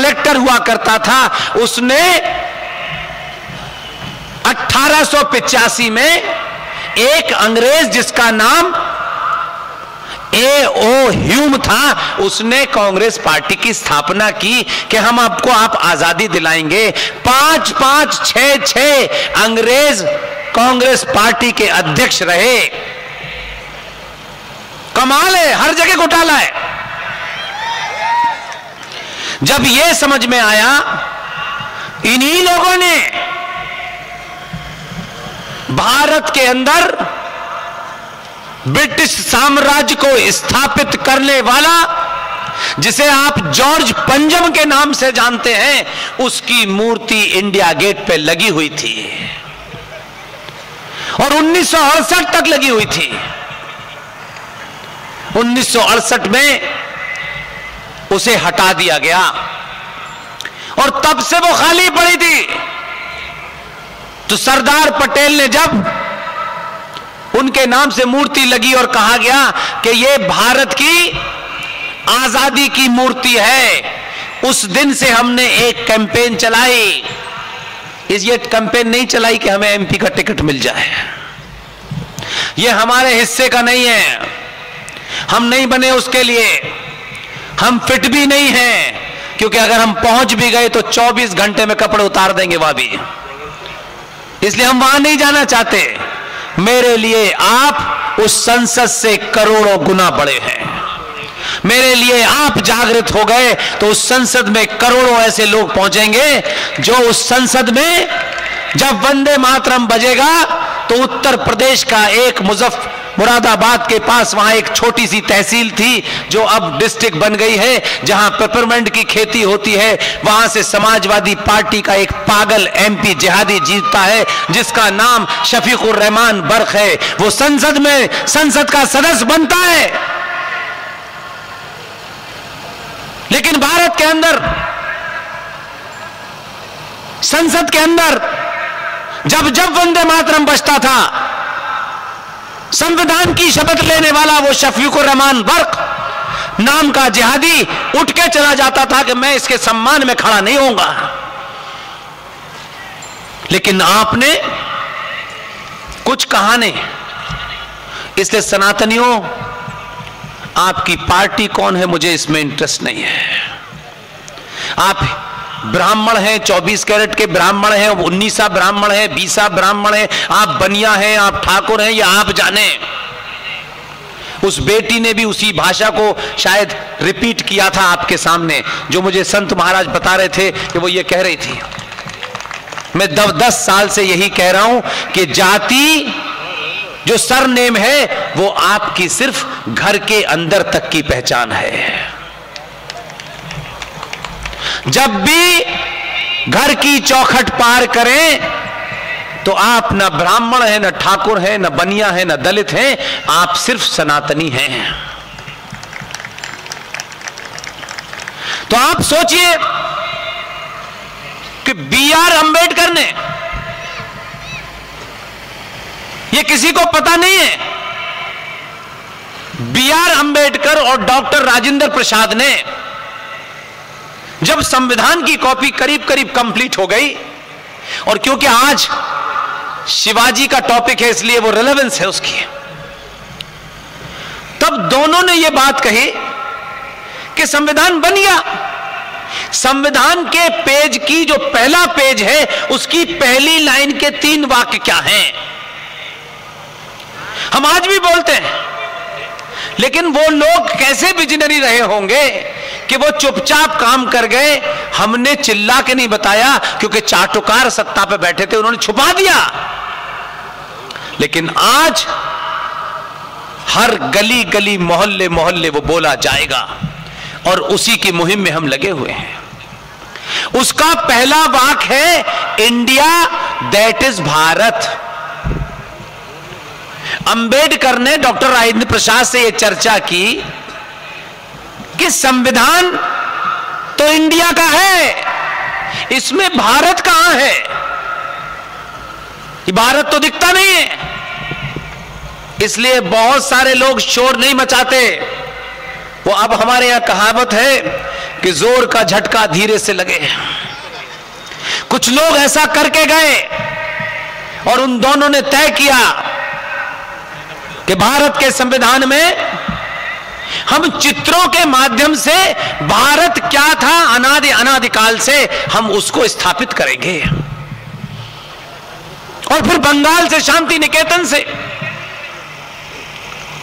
Collector हुआ करता था, उसने 1885 में एक अंग्रेज जिसका नाम A.O. ह्यूम था, उसने कांग्रेस पार्टी की स्थापना की कि हम आपको आप आजादी दिलाएंगे। 5-5, 6-6 अंग्रेज कांग्रेस पार्टी के अध्यक्ष रहे। कमाल है, हर जगह घोटाला है। जब यह समझ में आया, इन्हीं लोगों ने भारत के अंदर ब्रिटिश साम्राज्य को स्थापित करने वाला, जिसे आप जॉर्ज पंजम के नाम से जानते हैं, उसकी मूर्ति इंडिया गेट पे लगी हुई थी और 1968 तक लगी हुई थी। 1968 में उसे हटा दिया गया और तब से वो खाली पड़ी थी। तो सरदार पटेल ने जब उनके नाम से मूर्ति लगी और कहा गया कि ये भारत की आजादी की मूर्ति है, उस दिन से हमने एक कैंपेन चलाई। ये कैंपेन नहीं चलाई कि हमें एमपी का टिकट मिल जाए, ये हमारे हिस्से का नहीं है, हम नहीं बने उसके लिए, हम फिट भी नहीं हैं, क्योंकि अगर हम पहुंच भी गए तो 24 घंटे में कपड़े उतार देंगे वहां भी, इसलिए हम वहां नहीं जाना चाहते। मेरे लिए आप उस संसद से करोड़ों गुना बड़े हैं। मेरे लिए आप जागृत हो गए तो उस संसद में करोड़ों ऐसे लोग पहुंचेंगे जो उस संसद में जब वंदे मातरम बजेगा तो उत्तर प्रदेश का एक मुरादाबाद के पास वहां एक छोटी सी तहसील थी जो अब डिस्ट्रिक्ट बन गई है, जहां पेपरमेंट की खेती होती है, वहां से समाजवादी पार्टी का एक पागल एमपी जिहादी जीतता है जिसका नाम शफीकुर रहमान बर्क है। वो संसद में संसद का सदस्य बनता है। लेकिन भारत के अंदर, संसद के अंदर जब जब वंदे मातरम बजता था, संविधान की शपथ लेने वाला वो शफीकुर रहमान बर्क नाम का जिहादी उठ के चला जाता था कि मैं इसके सम्मान में खड़ा नहीं होऊंगा। लेकिन आपने कुछ कहा नहीं, इसलिए सनातनियों, आपकी पार्टी कौन है मुझे इसमें इंटरेस्ट नहीं है। आप ब्राह्मण हैं, 24 कैरेट के ब्राह्मण हैं, 19 ब्राह्मण हैं, 20 ब्राह्मण हैं, आप बनिया हैं, आप ठाकुर हैं, या आप जाने। उस बेटी ने भी उसी भाषा को शायद रिपीट किया था आपके सामने, जो मुझे संत महाराज बता रहे थे कि वो ये कह रही थी। मैं 10 साल से यही कह रहा हूं कि जाति जो सरनेम है वो आपकी सिर्फ घर के अंदर तक की पहचान है। जब भी घर की चौखट पार करें तो आप न ब्राह्मण हैं, न ठाकुर हैं, न बनिया हैं, न दलित हैं, आप सिर्फ सनातनी हैं। तो आप सोचिए कि B.R. अंबेडकर ने, ये किसी को पता नहीं है, B.R. अंबेडकर और डॉक्टर राजेंद्र प्रसाद ने जब संविधान की कॉपी करीब करीब कंप्लीट हो गई, और क्योंकि आज शिवाजी का टॉपिक है इसलिए वो रेलेवेंस है उसकी, तब दोनों ने ये बात कही कि संविधान बन गया। संविधान के पेज की जो पहला पेज है उसकी पहली लाइन के 3 वाक्य क्या हैं? हम आज भी बोलते हैं, लेकिन वो लोग कैसे विजनरी रहे होंगे कि वो चुपचाप काम कर गए। हमने चिल्ला के नहीं बताया क्योंकि चाटुकार सत्ता पे बैठे थे, उन्होंने छुपा दिया। लेकिन आज हर गली गली, मोहल्ले मोहल्ले वो बोला जाएगा और उसी की मुहिम में हम लगे हुए हैं। उसका पहला वाक्य है India that is Bharat. Ambedkar ने डॉक्टर राजेंद्र प्रसाद से यह चर्चा की कि संविधान तो इंडिया का है, इसमें भारत कहां है? ये भारत तो दिखता नहीं है। इसलिए बहुत सारे लोग शोर नहीं मचाते। वो अब हमारे यहां कहावत है कि जोर का झटका धीरे से लगे। कुछ लोग ऐसा करके गए और उन दोनों ने तय किया कि भारत के संविधान में हम चित्रों के माध्यम से भारत क्या था अनादिकाल से हम उसको स्थापित करेंगे। और फिर बंगाल से, शांति निकेतन से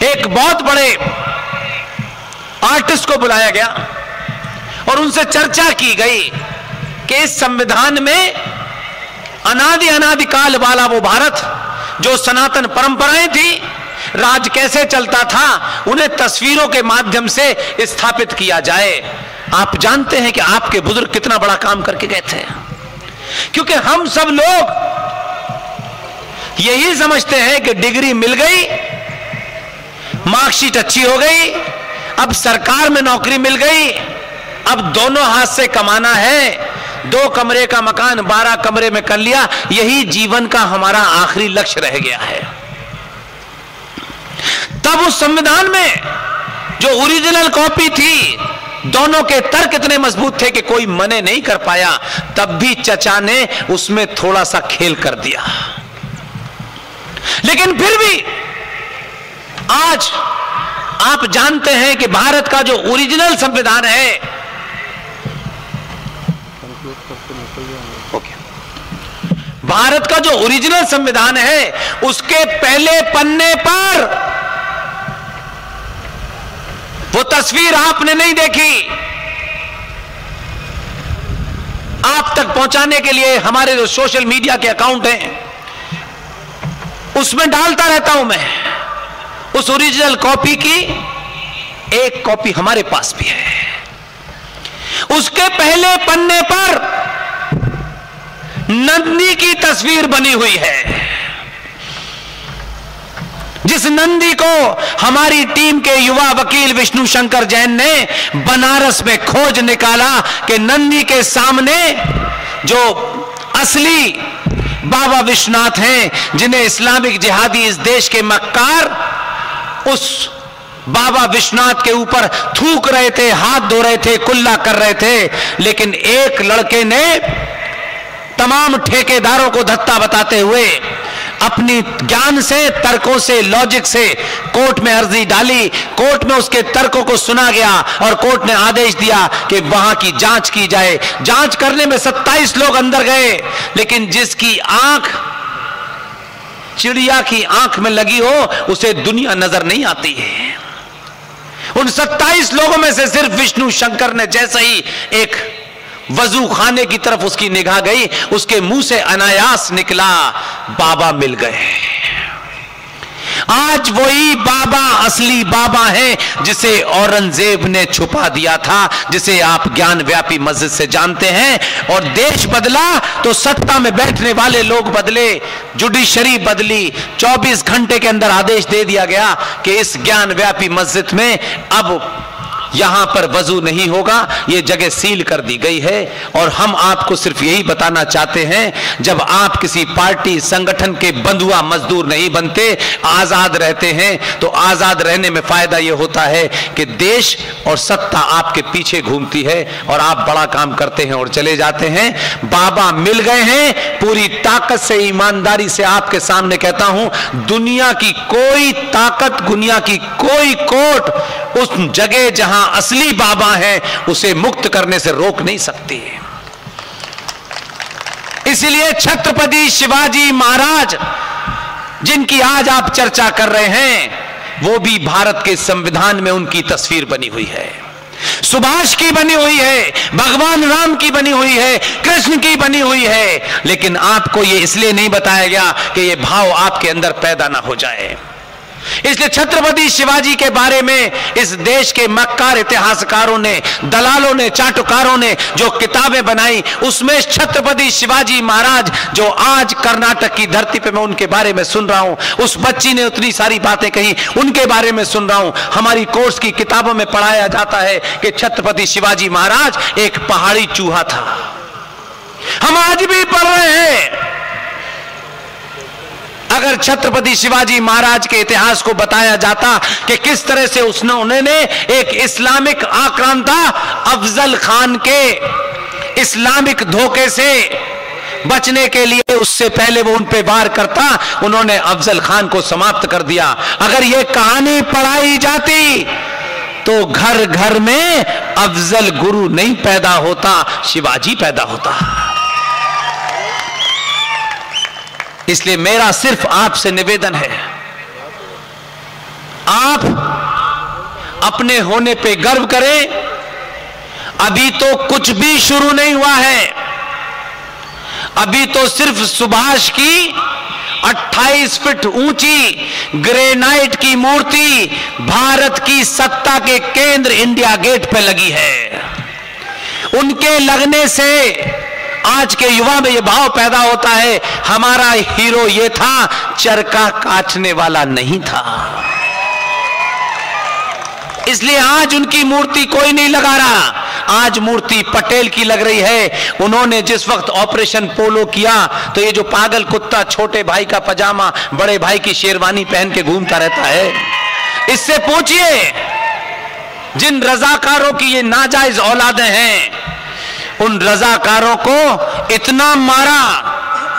एक बहुत बड़े आर्टिस्ट को बुलाया गया और उनसे चर्चा की गई कि इस संविधान में अनादिकाल वाला वो भारत जो सनातन परंपराएं थी, राज कैसे चलता था, उन्हें तस्वीरों के माध्यम से स्थापित किया जाए। आप जानते हैं कि आपके बुजुर्ग कितना बड़ा काम करके गए थे, क्योंकि हम सब लोग यही समझते हैं कि डिग्री मिल गई, मार्कशीट अच्छी हो गई, अब सरकार में नौकरी मिल गई, अब दोनों हाथ से कमाना है, 2 कमरे का मकान 12 कमरे में कर लिया, यही जीवन का हमारा आखिरी लक्ष्य रह गया है। तब उस संविधान में जो ओरिजिनल कॉपी थी, दोनों के तर्क इतने मजबूत थे कि कोई मने नहीं कर पाया, तब भी चचा ने उसमें थोड़ा सा खेल कर दिया। लेकिन फिर भी आज आप जानते हैं कि भारत का जो ओरिजिनल संविधान है, भारत का जो ओरिजिनल संविधान है, उसके पहले पन्ने पर वो तस्वीर आपने नहीं देखी। आप तक पहुंचाने के लिए हमारे जो सोशल मीडिया के अकाउंट हैं, उसमें डालता रहता हूं मैं। उस ओरिजिनल कॉपी की एक कॉपी हमारे पास भी है। उसके पहले पन्ने पर नंदी की तस्वीर बनी हुई है, जिस नंदी को हमारी टीम के युवा वकील विष्णु शंकर जैन ने बनारस में खोज निकाला कि नंदी के सामने जो असली बाबा विश्वनाथ हैं, जिन्हें इस्लामिक जिहादी इस देश के मक्कार उस बाबा विश्वनाथ के ऊपर थूक रहे थे, हाथ धो रहे थे, कुल्ला कर रहे थे, लेकिन एक लड़के ने तमाम ठेकेदारों को धत्ता बताते हुए अपनी ज्ञान से, तर्कों से, लॉजिक से कोर्ट में अर्जी डाली। कोर्ट में उसके तर्कों को सुना गया और कोर्ट ने आदेश दिया कि वहां की जांच की जाए। जांच करने में 27 लोग अंदर गए, लेकिन जिसकी आंख चिड़िया की आंख में लगी हो, उसे दुनिया नजर नहीं आती है। उन 27 लोगों में से सिर्फ विष्णु शंकर ने जैसे ही एक वजू खाने की तरफ उसकी निगाह गई, उसके मुंह से अनायास निकला, बाबा मिल गए। आज वही बाबा असली बाबा है जिसे औरंगजेब ने छुपा दिया था, जिसे आप ज्ञान व्यापी मस्जिद से जानते हैं। और देश बदला तो सत्ता में बैठने वाले लोग बदले, जुडिशरी बदली। 24 घंटे के अंदर आदेश दे दिया गया कि इस ज्ञान व्यापी मस्जिद में अब यहां पर वजू नहीं होगा, यह जगह सील कर दी गई है। और हम आपको सिर्फ यही बताना चाहते हैं, जब आप किसी पार्टी संगठन के बंधुआ मजदूर नहीं बनते, आजाद रहते हैं, तो आजाद रहने में फायदा यह होता है कि देश और सत्ता आपके पीछे घूमती है और आप बड़ा काम करते हैं और चले जाते हैं। बाबा मिल गए हैं। पूरी ताकत से, ईमानदारी से आपके सामने कहता हूं, दुनिया की कोई ताकत, दुनिया की कोई कोर्ट उस जगह जहां असली बाबा है उसे मुक्त करने से रोक नहीं सकती है। इसलिए छत्रपति शिवाजी महाराज जिनकी आज आप चर्चा कर रहे हैं, वो भी भारत के संविधान में उनकी तस्वीर बनी हुई है। सुभाष की बनी हुई है, भगवान राम की बनी हुई है, कृष्ण की बनी हुई है। लेकिन आपको यह इसलिए नहीं बताया गया कि यह भाव आपके अंदर पैदा ना हो जाए। इसलिए छत्रपति शिवाजी के बारे में इस देश के मक्कार इतिहासकारों ने, दलालों ने, चाटुकारों ने जो किताबें बनाई, उसमें छत्रपति शिवाजी महाराज जो आज कर्नाटक की धरती पे मैं उनके बारे में सुन रहा हूं, उस बच्ची ने उतनी सारी बातें कही, उनके बारे में सुन रहा हूं। हमारी कोर्स की किताबों में पढ़ाया जाता है कि छत्रपति शिवाजी महाराज एक पहाड़ी चूहा था। हम आज भी पढ़ रहे हैं। अगर छत्रपति शिवाजी महाराज के इतिहास को बताया जाता कि किस तरह से उन्होंने एक इस्लामिक आक्रांता अफजल खान के इस्लामिक धोखे से बचने के लिए उससे पहले वो उन पे वार करता, उन्होंने अफजल खान को समाप्त कर दिया। अगर ये कहानी पढ़ाई जाती तो घर घर में अफजल गुरु नहीं पैदा होता, शिवाजी पैदा होता। इसलिए मेरा सिर्फ आपसे निवेदन है, आप अपने होने पे गर्व करें। अभी तो कुछ भी शुरू नहीं हुआ है, अभी तो सिर्फ सुभाष की 28 फीट ऊंची ग्रेनाइट की मूर्ति भारत की सत्ता के केंद्र इंडिया गेट पे लगी है। उनके लगने से आज के युवा में यह भाव पैदा होता है, हमारा हीरो ये था, चरखा काटने वाला नहीं था। इसलिए आज उनकी मूर्ति कोई नहीं लगा रहा, आज मूर्ति पटेल की लग रही है। उन्होंने जिस वक्त ऑपरेशन पोलो किया तो ये जो पागल कुत्ता छोटे भाई का पजामा बड़े भाई की शेरवानी पहन के घूमता रहता है, इससे पूछिए जिन रजाकारों की ये नाजायज औलादें हैं, उन रजाकारों को इतना मारा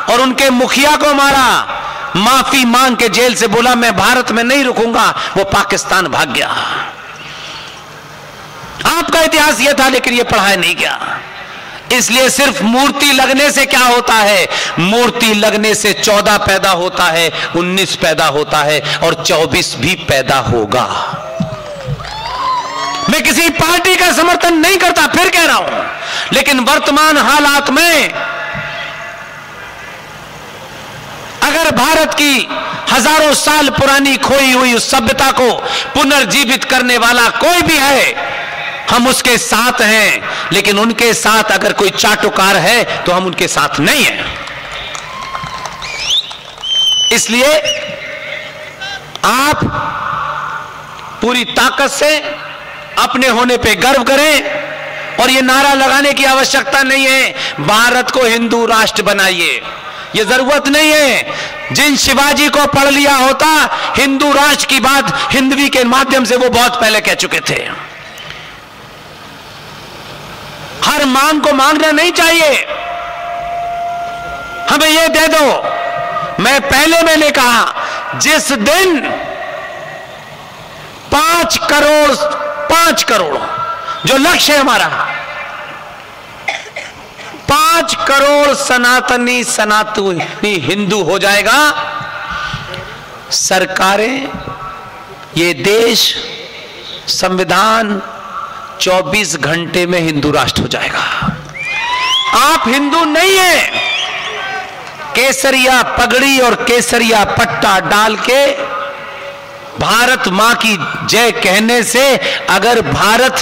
और उनके मुखिया को मारा, माफी मांग के जेल से बोला मैं भारत में नहीं रुकूंगा, वो पाकिस्तान भाग गया। आपका इतिहास यह था, लेकिन यह पढ़ाया नहीं गया। इसलिए सिर्फ मूर्ति लगने से क्या होता है, मूर्ति लगने से 14 पैदा होता है, 19 पैदा होता है और 24 भी पैदा होगा। मैं किसी पार्टी का समर्थन नहीं करता, फिर कह रहा हूं, लेकिन वर्तमान हालात में अगर भारत की हजारों साल पुरानी खोई हुई उस सभ्यता को पुनर्जीवित करने वाला कोई भी है, हम उसके साथ हैं। लेकिन उनके साथ अगर कोई चाटुकार है तो हम उनके साथ नहीं हैं। इसलिए आप पूरी ताकत से अपने होने पे गर्व करें और ये नारा लगाने की आवश्यकता नहीं है भारत को हिंदू राष्ट्र बनाइए, ये जरूरत नहीं है। जिन शिवाजी को पढ़ लिया होता, हिंदू राष्ट्र की बात हिंदवी के माध्यम से वो बहुत पहले कह चुके थे। हर मांग को मांगना नहीं चाहिए, हमें ये दे दो। मैंने कहा जिस दिन 5 करोड़ जो लक्ष्य है हमारा, 5 करोड़ सनातनी हिंदू हो जाएगा, सरकारें, ये देश, संविधान 24 घंटे में हिंदू राष्ट्र हो जाएगा। आप हिंदू नहीं हैं, केसरिया पगड़ी और केसरिया पट्टा डाल के भारत मां की जय कहने से अगर भारत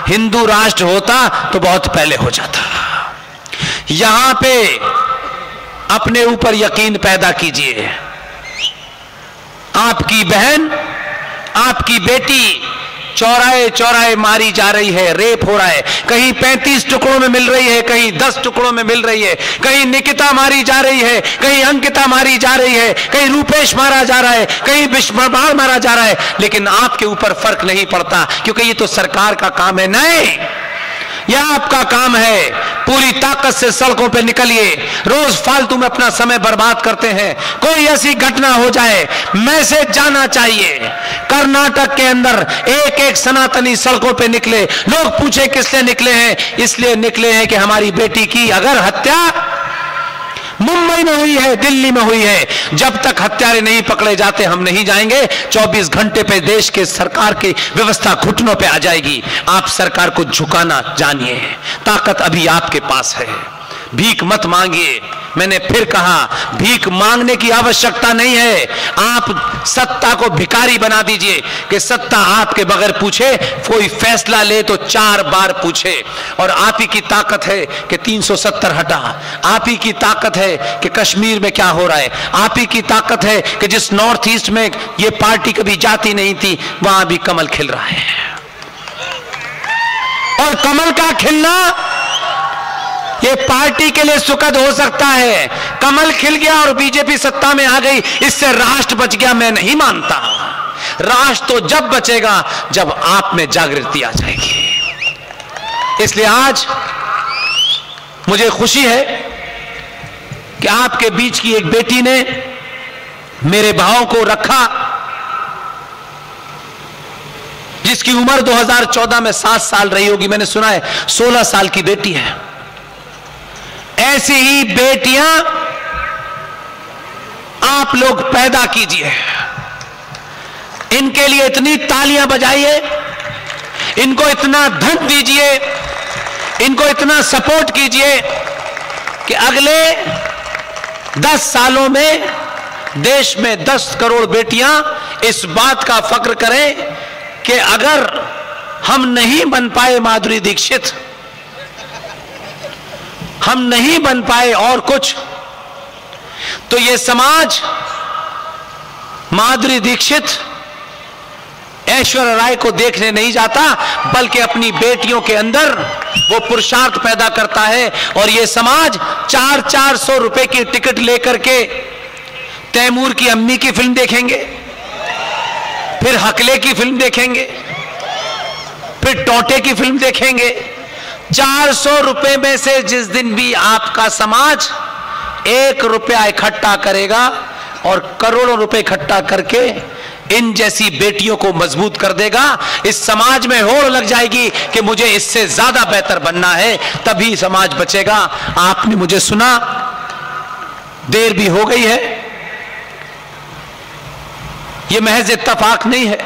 हिंदू राष्ट्र होता तो बहुत पहले हो जाता। यहां पे अपने ऊपर यकीन पैदा कीजिए। आपकी बहन, आपकी बेटी चौराहे चौराहे मारी जा रही है, रेप हो रहा है, कहीं 35 टुकड़ों में मिल रही है, कहीं 10 टुकड़ों में मिल रही है, कहीं निकिता मारी जा रही है, कहीं अंकिता मारी जा रही है, कहीं रूपेश मारा जा रहा है, कहीं विश्वभार मारा जा रहा है, लेकिन आपके ऊपर फर्क नहीं पड़ता क्योंकि ये तो सरकार का काम है। नहीं, यह आपका काम है। पूरी ताकत से सड़कों पे निकलिए। रोज फालतू में अपना समय बर्बाद करते हैं, कोई ऐसी घटना हो जाए, मैसेज जाना चाहिए। कर्नाटक के अंदर एक एक सनातनी सड़कों पे निकले, लोग पूछे किस लिए निकले हैं, इसलिए निकले हैं कि हमारी बेटी की अगर हत्या मुंबई में हुई है, दिल्ली में हुई है, जब तक हत्यारे नहीं पकड़े जाते हम नहीं जाएंगे। 24 घंटे पे देश के सरकार की व्यवस्था घुटनों पे आ जाएगी। आप सरकार को झुकाना जानिए, ताकत अभी आपके पास है। भीख मत मांगिए। मैंने फिर कहा, भीख मांगने की आवश्यकता नहीं है। आप सत्ता को भिखारी बना दीजिए कि सत्ता आपके बगैर पूछे, कोई फैसला ले तो 4 बार पूछे। और आप ही की ताकत है कि 370 हटा, आप ही की ताकत है कि कश्मीर में क्या हो रहा है, आप ही की ताकत है कि जिस नॉर्थ ईस्ट में ये पार्टी कभी जाती नहीं थी वहां भी कमल खिल रहा है। और कमल का खिलना ये पार्टी के लिए सुखद हो सकता है, कमल खिल गया और बीजेपी सत्ता में आ गई, इससे राष्ट्र बच गया, मैं नहीं मानता। राष्ट्र तो जब बचेगा जब आप में जागृति आ जाएगी। इसलिए आज मुझे खुशी है कि आपके बीच की एक बेटी ने मेरे भावों को रखा, जिसकी उम्र 2014 में 7 साल रही होगी, मैंने सुना है 16 साल की बेटी है। ऐसी ही बेटियां आप लोग पैदा कीजिए, इनके लिए इतनी तालियां बजाइए, इनको इतना धन दीजिए, इनको इतना सपोर्ट कीजिए कि अगले 10 सालों में देश में 10 करोड़ बेटियां इस बात का फख्र करें कि अगर हम नहीं बन पाए माधुरी दीक्षित, हम नहीं बन पाए और कुछ, तो ये समाज माधुरी दीक्षित, ऐश्वर्या राय को देखने नहीं जाता, बल्कि अपनी बेटियों के अंदर वो पुरुषार्थ पैदा करता है। और ये समाज 400 रुपए की टिकट लेकर के तैमूर की अम्मी की फिल्म देखेंगे, फिर हकले की फिल्म देखेंगे, फिर टोटे की फिल्म देखेंगे। 400 रुपए में से जिस दिन भी आपका समाज 1 रुपया इकट्ठा करेगा और करोड़ों रुपए इकट्ठा करके इन जैसी बेटियों को मजबूत कर देगा, इस समाज में होड़ लग जाएगी कि मुझे इससे ज्यादा बेहतर बनना है, तभी समाज बचेगा। आपने मुझे सुना, देर भी हो गई है, यह महज इत्तफाक नहीं है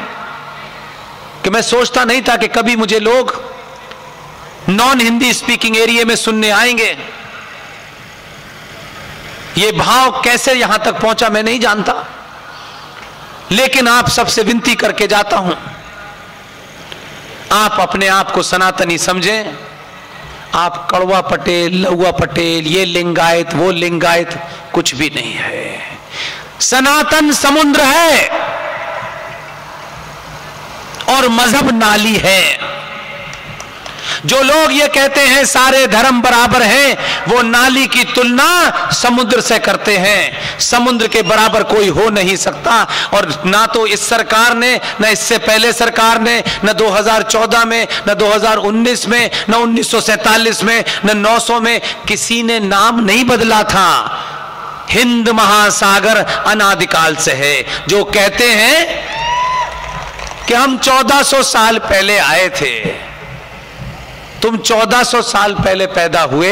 कि मैं सोचता नहीं था कि कभी मुझे लोग नॉन हिंदी स्पीकिंग एरिया में सुनने आएंगे। यह भाव कैसे यहां तक पहुंचा मैं नहीं जानता, लेकिन आप सबसे विनती करके जाता हूं, आप अपने आप को सनातनी समझें। आप कड़वा पटेल, लहुआ पटेल, ये लिंगायत, वो लिंगायत कुछ भी नहीं है। सनातन समुद्र है और मजहब नाली है। जो लोग ये कहते हैं सारे धर्म बराबर हैं, वो नाली की तुलना समुद्र से करते हैं। समुद्र के बराबर कोई हो नहीं सकता, और ना तो इस सरकार ने, ना इससे पहले सरकार ने, न 2014 में, न 2019 में, न 1947 में, न 900 में किसी ने नाम नहीं बदला था। हिंद महासागर अनादिकाल से है। जो कहते हैं कि हम 1400 साल पहले आए थे, तुम 1400 साल पहले पैदा हुए,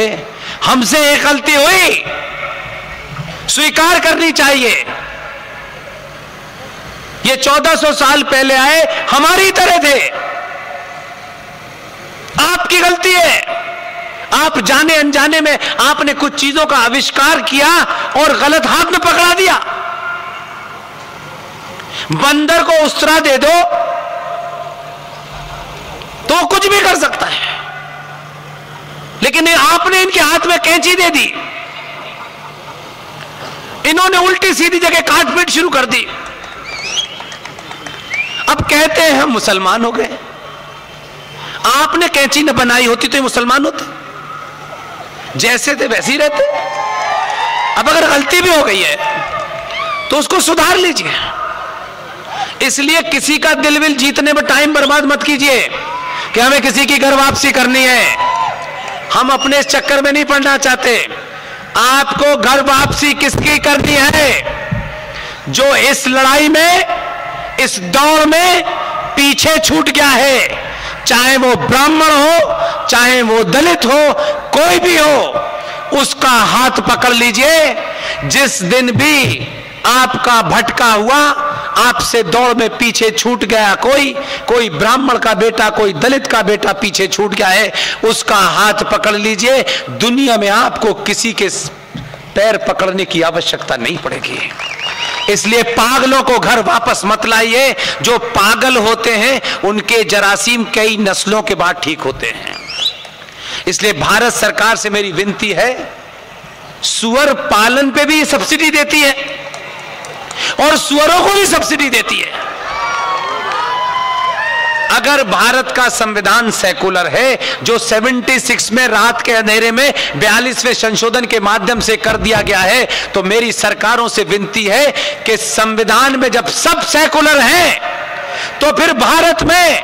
हमसे एक गलती हुई, स्वीकार करनी चाहिए। ये 1400 साल पहले आए, हमारी तरह थे, आपकी गलती है। आप जाने अनजाने में आपने कुछ चीजों का आविष्कार किया और गलत हाथ में पकड़ा दिया। बंदर को उस्तरा दे दो तो कुछ भी कर सकता है, लेकिन आपने इनके हाथ में कैंची दे दी, इन्होंने उल्टी सीधी जगह काट पीट शुरू कर दी। अब कहते हैं हम मुसलमान हो गए। आपने कैंची न बनाई होती तो ये मुसलमान होते, जैसे थे वैसे ही रहते। अब अगर गलती भी हो गई है तो उसको सुधार लीजिए। इसलिए किसी का दिल विल जीतने में टाइम बर्बाद मत कीजिए कि हमें किसी की घर वापसी करनी है। हम अपने इस चक्कर में नहीं पड़ना चाहते। आपको घर वापसी किसकी करनी है? जो इस लड़ाई में, इस दौड़ में पीछे छूट गया है, चाहे वो ब्राह्मण हो, चाहे वो दलित हो, कोई भी हो, उसका हाथ पकड़ लीजिए। जिस दिन भी आपका भटका हुआ, आपसे दौड़ में पीछे छूट गया, कोई ब्राह्मण का बेटा, कोई दलित का बेटा पीछे छूट गया है, उसका हाथ पकड़ लीजिए। दुनिया में आपको किसी के पैर पकड़ने की आवश्यकता नहीं पड़ेगी। इसलिए पागलों को घर वापस मत लाइए। जो पागल होते हैं उनके जरासीम कई नस्लों के बाद ठीक होते हैं। इसलिए भारत सरकार से मेरी विनती है, सुअर पालन पे भी सब्सिडी देती है और सुअरों को भी सब्सिडी देती है। अगर भारत का संविधान सेकुलर है, जो 76 में रात के अंधेरे में 42वें संशोधन के माध्यम से कर दिया गया है, तो मेरी सरकारों से विनती है कि संविधान में जब सब सेकुलर हैं, तो फिर भारत में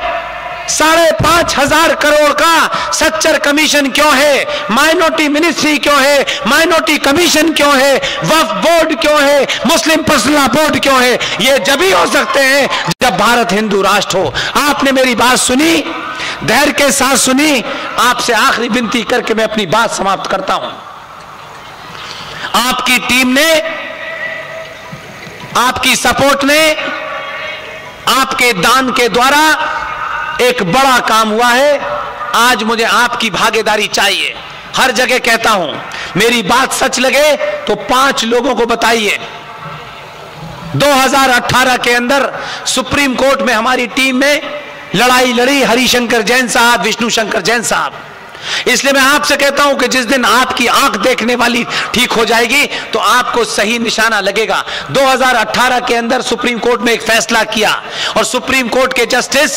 5,500 करोड़ का सच्चर कमीशन क्यों है, माइनॉरिटी मिनिस्ट्री क्यों है, माइनॉरिटी कमीशन क्यों है, वक्फ बोर्ड क्यों है, मुस्लिम पर्सनल बोर्ड क्यों है? ये जब ही हो सकते हैं जब भारत हिंदू राष्ट्र हो। आपने मेरी बात सुनी, धैर्य के साथ सुनी। आपसे आखिरी विनती करके मैं अपनी बात समाप्त करता हूं। आपकी टीम ने, आपकी सपोर्ट ने, आपके दान के द्वारा एक बड़ा काम हुआ है। आज मुझे आपकी भागीदारी चाहिए। हर जगह कहता हूं, मेरी बात सच लगे तो 5 लोगों को बताइए। 2018 के अंदर सुप्रीम कोर्ट में हमारी टीम में लड़ाई लड़ी हरिशंकर जैन साहब, विष्णु शंकर जैन साहब। इसलिए मैं आपसे कहता हूं कि जिस दिन आपकी आंख देखने वाली ठीक हो जाएगी तो आपको सही निशाना लगेगा। 2018 के अंदर सुप्रीम कोर्ट में एक फैसला किया और सुप्रीम कोर्ट के जस्टिस